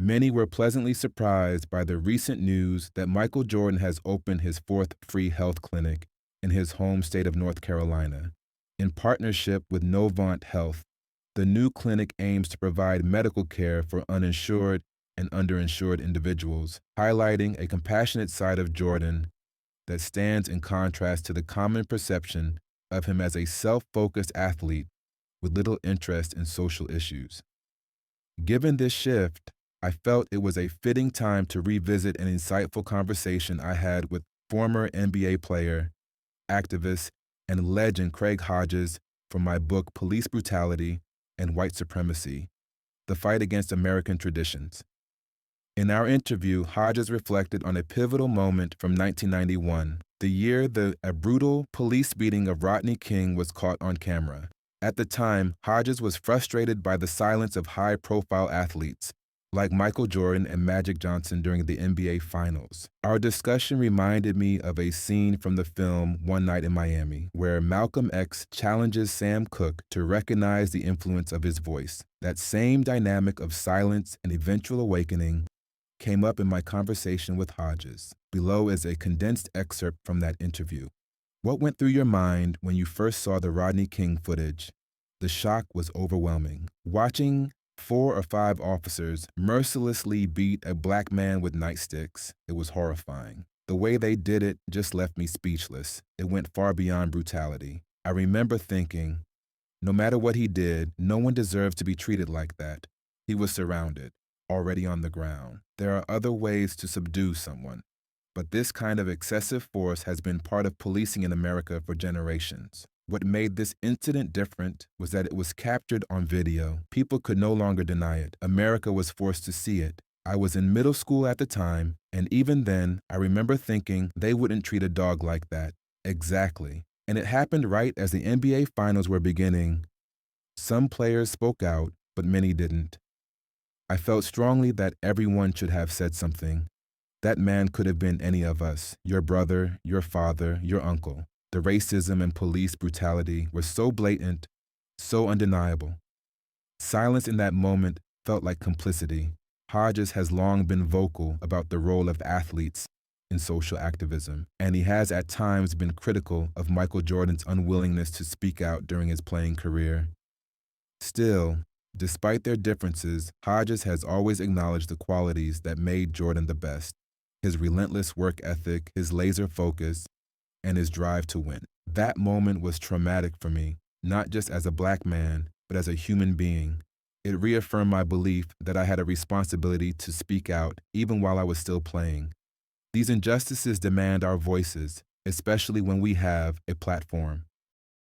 Many were pleasantly surprised by the recent news that Michael Jordan has opened his fourth free health clinic in his home state of North Carolina. In partnership with Novant Health, the new clinic aims to provide medical care for uninsured and underinsured individuals, highlighting a compassionate side of Jordan that stands in contrast to the common perception of him as a self-focused athlete with little interest in social issues. Given this shift, I felt it was a fitting time to revisit an insightful conversation I had with former NBA player, activist, and legend Craig Hodges from my book Police Brutality and White Supremacy: The Fight Against American Traditions. In our interview, Hodges reflected on a pivotal moment from 1991, the year a brutal police beating of Rodney King was caught on camera. At the time, Hodges was frustrated by the silence of high-profile athletes, like Michael Jordan and Magic Johnson during the NBA Finals. Our discussion reminded me of a scene from the film One Night in Miami, where Malcolm X challenges Sam Cooke to recognize the influence of his voice. That same dynamic of silence and eventual awakening came up in my conversation with Hodges. Below is a condensed excerpt from that interview. What went through your mind when you first saw the Rodney King footage? The shock was overwhelming. Watching 4 or 5 officers mercilessly beat a black man with nightsticks, it was horrifying. The way they did it just left me speechless. It went far beyond brutality. I remember thinking, no matter what he did, no one deserves to be treated like that. He was surrounded, already on the ground. There are other ways to subdue someone, but this kind of excessive force has been part of policing in America for generations. What made this incident different was that it was captured on video. People could no longer deny it. America was forced to see it. I was in middle school at the time, and even then, I remember thinking they wouldn't treat a dog like that. Exactly. And it happened right as the NBA Finals were beginning. Some players spoke out, but many didn't. I felt strongly that everyone should have said something. That man could have been any of us, your brother, your father, your uncle. The racism and police brutality were so blatant, so undeniable. Silence in that moment felt like complicity. Hodges has long been vocal about the role of athletes in social activism, and he has at times been critical of Michael Jordan's unwillingness to speak out during his playing career. Still, despite their differences, Hodges has always acknowledged the qualities that made Jordan the best: his relentless work ethic, his laser focus, and his drive to win. That moment was traumatic for me, not just as a black man, but as a human being. It reaffirmed my belief that I had a responsibility to speak out even while I was still playing. These injustices demand our voices, especially when we have a platform.